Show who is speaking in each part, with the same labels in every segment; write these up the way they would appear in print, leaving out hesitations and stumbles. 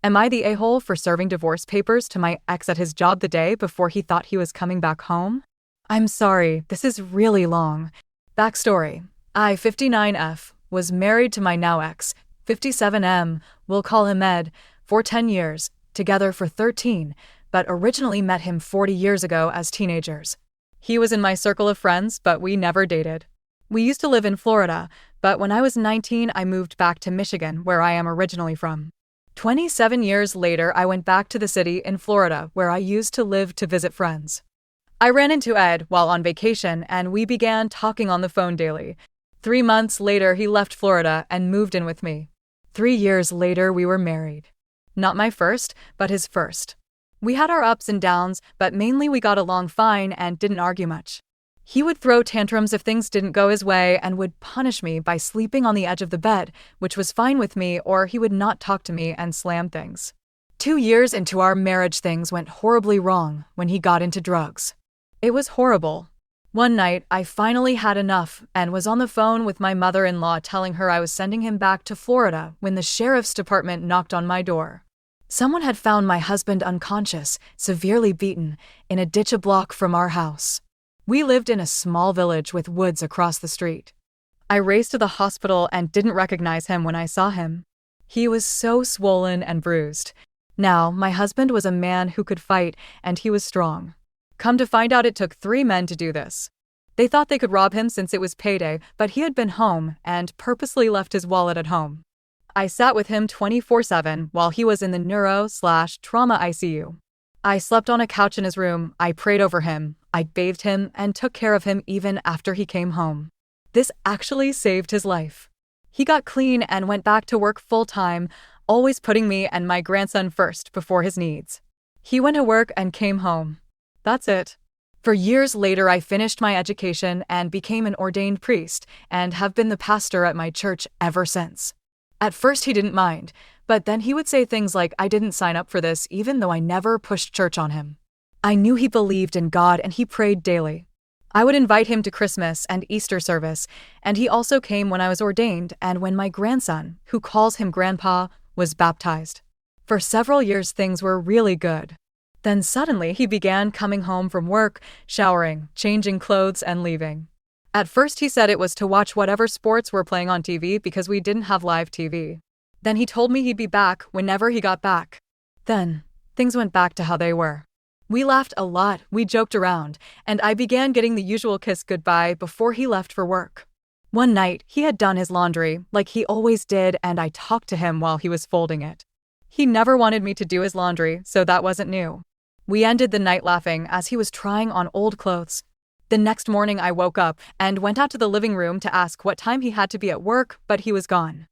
Speaker 1: Am I the a-hole for serving divorce papers to my ex at his job the day before he thought he was coming back home? I'm sorry, this is really long. Backstory. I, 59F, was married to my now ex, 57M, we'll call him Ed, for 10 years, together for 13, but originally met him 40 years ago as teenagers. He was in my circle of friends, but we never dated. We used to live in Florida, but when I was 19, I moved back to Michigan, where I am originally from. 27 years later, I went back to the city in Florida, where I used to live to visit friends. I ran into Ed while on vacation, and we began talking on the phone daily. 3 months later, he left Florida and moved in with me. 3 years later, we were married. Not my first, but his first. We had our ups and downs, but mainly we got along fine and didn't argue much. He would throw tantrums if things didn't go his way and would punish me by sleeping on the edge of the bed, which was fine with me, or he would not talk to me and slam things. 2 years into our marriage, things went horribly wrong when he got into drugs. It was horrible. One night, I finally had enough and was on the phone with my mother-in-law telling her I was sending him back to Florida when the sheriff's department knocked on my door. Someone had found my husband unconscious, severely beaten, in a ditch a block from our house. We lived in a small village with woods across the street. I raced to the hospital and didn't recognize him when I saw him. He was so swollen and bruised. Now, my husband was a man who could fight, and he was strong. Come to find out, it took 3 men to do this. They thought they could rob him since it was payday, but he had been home and purposely left his wallet at home. I sat with him 24/7 while he was in the neuro/trauma ICU. I slept on a couch in his room, I prayed over him, I bathed him, and took care of him even after he came home. This actually saved his life. He got clean and went back to work full-time, always putting me and my grandson first before his needs. He went to work and came home. That's it. For years later, I finished my education and became an ordained priest, and have been the pastor at my church ever since. At first he didn't mind, but then he would say things like I didn't sign up for this even though I never pushed church on him. I knew he believed in God and he prayed daily. I would invite him to Christmas and Easter service, and he also came when I was ordained and when my grandson, who calls him Grandpa, was baptized. For several years things were really good. Then suddenly he began coming home from work, showering, changing clothes, and leaving. At first he said it was to watch whatever sports were playing on TV because we didn't have live TV. Then he told me he'd be back whenever he got back. Then, things went back to how they were. We laughed a lot, we joked around, and I began getting the usual kiss goodbye before he left for work. One night, he had done his laundry, like he always did, and I talked to him while he was folding it. He never wanted me to do his laundry, so that wasn't new. We ended the night laughing as he was trying on old clothes. The next morning I woke up and went out to the living room to ask what time he had to be at work, but he was gone.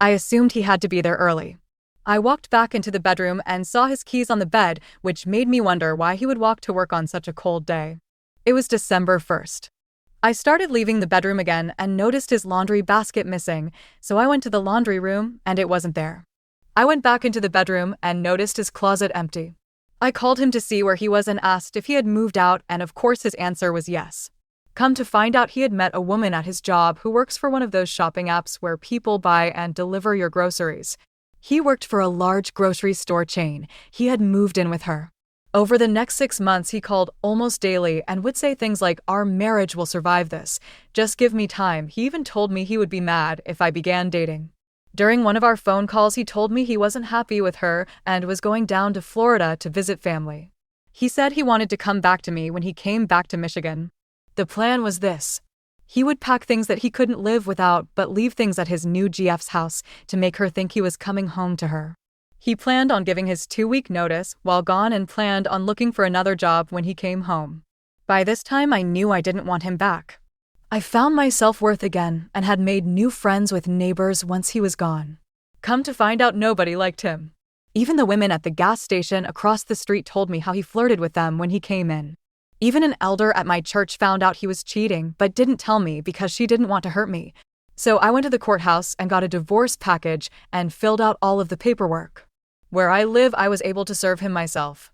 Speaker 1: I assumed he had to be there early. I walked back into the bedroom and saw his keys on the bed, which made me wonder why he would walk to work on such a cold day. It was December 1st. I started leaving the bedroom again and noticed his laundry basket missing, so I went to the laundry room and it wasn't there. I went back into the bedroom and noticed his closet empty. I called him to see where he was and asked if he had moved out, and of course his answer was yes. Come to find out, he had met a woman at his job who works for one of those shopping apps where people buy and deliver your groceries. He worked for a large grocery store chain. He had moved in with her. Over the next 6 months, he called almost daily and would say things like, "Our marriage will survive this. Just give me time." He even told me he would be mad if I began dating. During one of our phone calls, he told me he wasn't happy with her and was going down to Florida to visit family. He said he wanted to come back to me when he came back to Michigan. The plan was this. He would pack things that he couldn't live without, but leave things at his new GF's house to make her think he was coming home to her. He planned on giving his 2-week notice while gone and planned on looking for another job when he came home. By this time, I knew I didn't want him back. I found my self-worth again and had made new friends with neighbors once he was gone. Come to find out, nobody liked him. Even the women at the gas station across the street told me how he flirted with them when he came in. Even an elder at my church found out he was cheating but didn't tell me because she didn't want to hurt me. So I went to the courthouse and got a divorce package and filled out all of the paperwork. Where I live, I was able to serve him myself.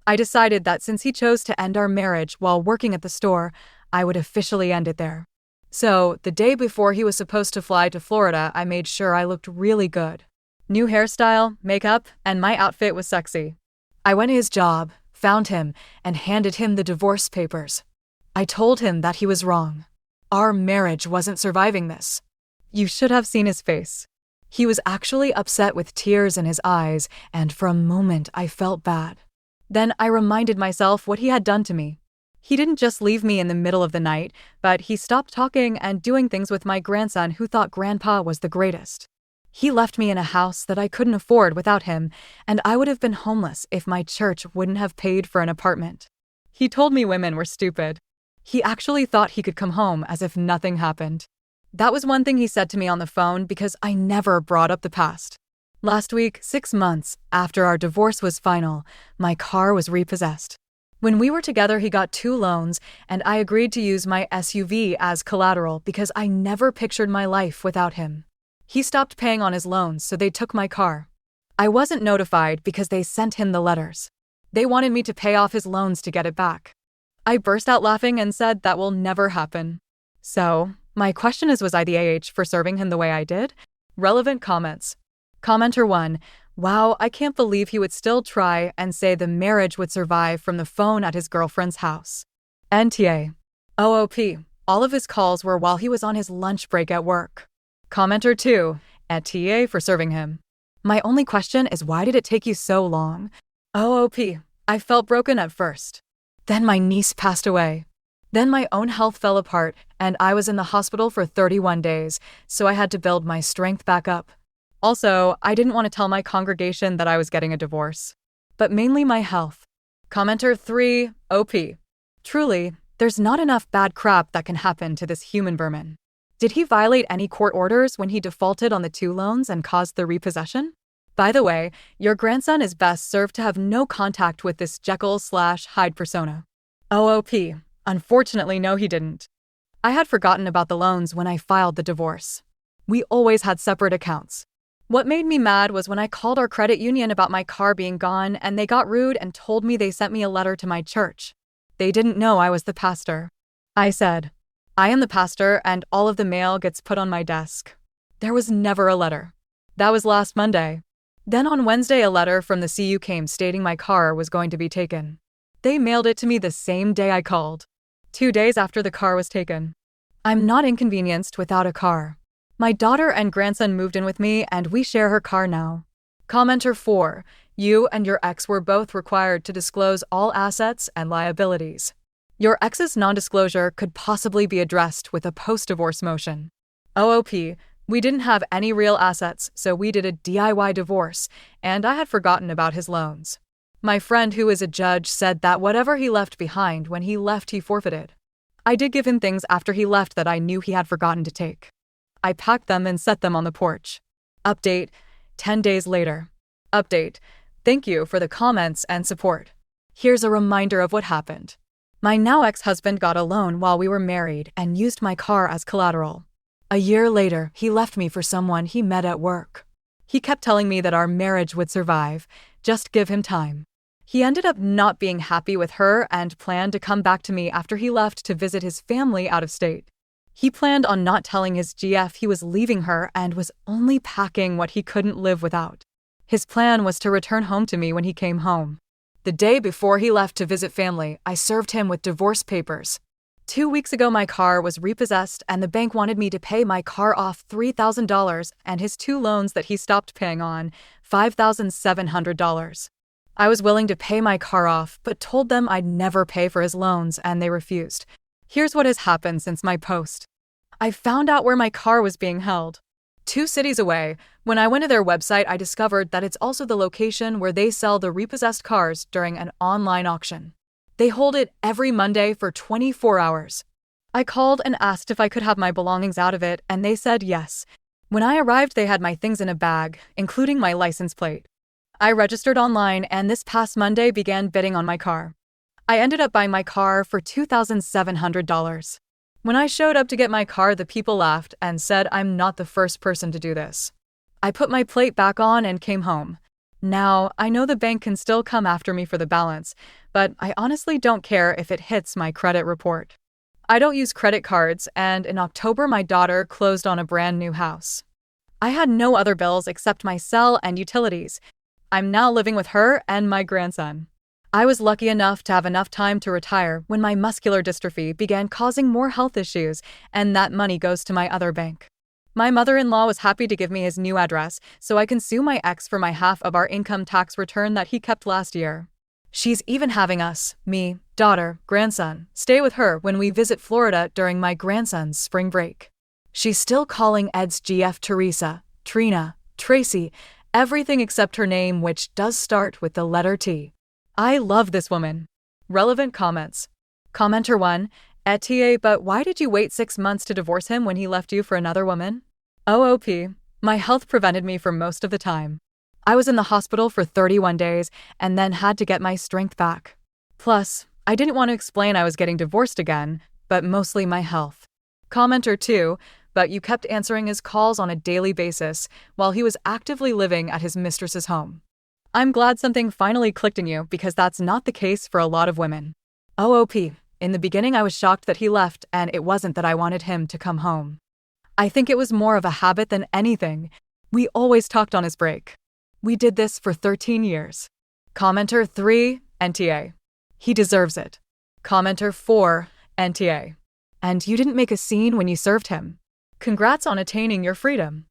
Speaker 1: I decided that since he chose to end our marriage while working at the store, I would officially end it there. So, the day before he was supposed to fly to Florida, I made sure I looked really good. New hairstyle, makeup, and my outfit was sexy. I went to his job, found him, and handed him the divorce papers. I told him that he was wrong. Our marriage wasn't surviving this. You should have seen his face. He was actually upset with tears in his eyes, and for a moment I felt bad. Then I reminded myself what he had done to me. He didn't just leave me in the middle of the night, but he stopped talking and doing things with my grandson who thought grandpa was the greatest. He left me in a house that I couldn't afford without him, and I would have been homeless if my church wouldn't have paid for an apartment. He told me women were stupid. He actually thought he could come home as if nothing happened. That was one thing he said to me on the phone because I never brought up the past. Last week, 6 months after our divorce was final, my car was repossessed. When we were together, he got 2 loans, and I agreed to use my SUV as collateral because I never pictured my life without him. He stopped paying on his loans, so they took my car. I wasn't notified because they sent him the letters. They wanted me to pay off his loans to get it back. I burst out laughing and said that will never happen. So, my question is, was I the AH for serving him the way I did? Relevant comments. Commenter 1. Wow, I can't believe he would still try and say the marriage would survive from the phone at his girlfriend's house. NTA. OOP. All of his calls were while he was on his lunch break at work. Commenter 2. At TA for serving him. My only question is, why did it take you so long? OOP. I felt broken at first. Then my niece passed away. Then my own health fell apart, and I was in the hospital for 31 days, so I had to build my strength back up. Also, I didn't want to tell my congregation that I was getting a divorce. But mainly my health. Commenter 3. OP. Truly, there's not enough bad crap that can happen to this human vermin. Did he violate any court orders when he defaulted on the 2 loans and caused the repossession? By the way, your grandson is best served to have no contact with this Jekyll/Hyde persona. OOP. Unfortunately, no, he didn't. I had forgotten about the loans when I filed the divorce. We always had separate accounts. What made me mad was when I called our credit union about my car being gone, and they got rude and told me they sent me a letter to my church. They didn't know I was the pastor. I said, I am the pastor, and all of the mail gets put on my desk. There was never a letter. That was last Monday. Then on Wednesday, a letter from the CU came stating my car was going to be taken. They mailed it to me the same day I called. 2 days after the car was taken. I'm not inconvenienced without a car. My daughter and grandson moved in with me, and we share her car now. Commenter 4. You and your ex were both required to disclose all assets and liabilities. Your ex's non-disclosure could possibly be addressed with a post-divorce motion. OOP. We didn't have any real assets, so we did a DIY divorce, and I had forgotten about his loans. My friend, who is a judge, said that whatever he left behind when he left, he forfeited. I did give him things after he left that I knew he had forgotten to take. I packed them and set them on the porch. Update. 10 days later. Update. Thank you for the comments and support. Here's a reminder of what happened. My now ex-husband got a loan while we were married and used my car as collateral. A year later, he left me for someone he met at work. He kept telling me that our marriage would survive, just give him time. He ended up not being happy with her and planned to come back to me after he left to visit his family out of state. He planned on not telling his GF he was leaving her and was only packing what he couldn't live without. His plan was to return home to me when he came home. The day before he left to visit family, I served him with divorce papers. 2 weeks ago, my car was repossessed, and the bank wanted me to pay my car off $3,000 and his 2 loans that he stopped paying on, $5,700. I was willing to pay my car off, but told them I'd never pay for his loans, and they refused. Here's what has happened since my post. I found out where my car was being held. 2 cities away. When I went to their website, I discovered that it's also the location where they sell the repossessed cars during an online auction. They hold it every Monday for 24 hours. I called and asked if I could have my belongings out of it, and they said yes. When I arrived, they had my things in a bag, including my license plate. I registered online, and this past Monday began bidding on my car. I ended up buying my car for $2,700. When I showed up to get my car, the people laughed and said I'm not the first person to do this. I put my plate back on and came home. Now, I know the bank can still come after me for the balance, but I honestly don't care if it hits my credit report. I don't use credit cards, and in October my daughter closed on a brand new house. I had no other bills except my cell and utilities. I'm now living with her and my grandson. I was lucky enough to have enough time to retire when my muscular dystrophy began causing more health issues, and that money goes to my other bank. My mother-in-law was happy to give me his new address so I can sue my ex for my half of our income tax return that he kept last year. She's even having us, me, daughter, grandson, stay with her when we visit Florida during my grandson's spring break. She's still calling Ed's GF Teresa, Trina, Tracy, everything except her name, which does start with the letter T. I love this woman. Relevant comments. Commenter 1, Etier, but why did you wait 6 months to divorce him when he left you for another woman? OOP. My health prevented me for most of the time. I was in the hospital for 31 days and then had to get my strength back. Plus, I didn't want to explain I was getting divorced again, but mostly my health. Commenter 2, but you kept answering his calls on a daily basis while he was actively living at his mistress's home. I'm glad something finally clicked in you because that's not the case for a lot of women. OOP. In the beginning I was shocked that he left, and it wasn't that I wanted him to come home. I think it was more of a habit than anything. We always talked on his break. We did this for 13 years. Commenter 3, NTA. He deserves it. Commenter 4, NTA. And you didn't make a scene when you served him. Congrats on attaining your freedom.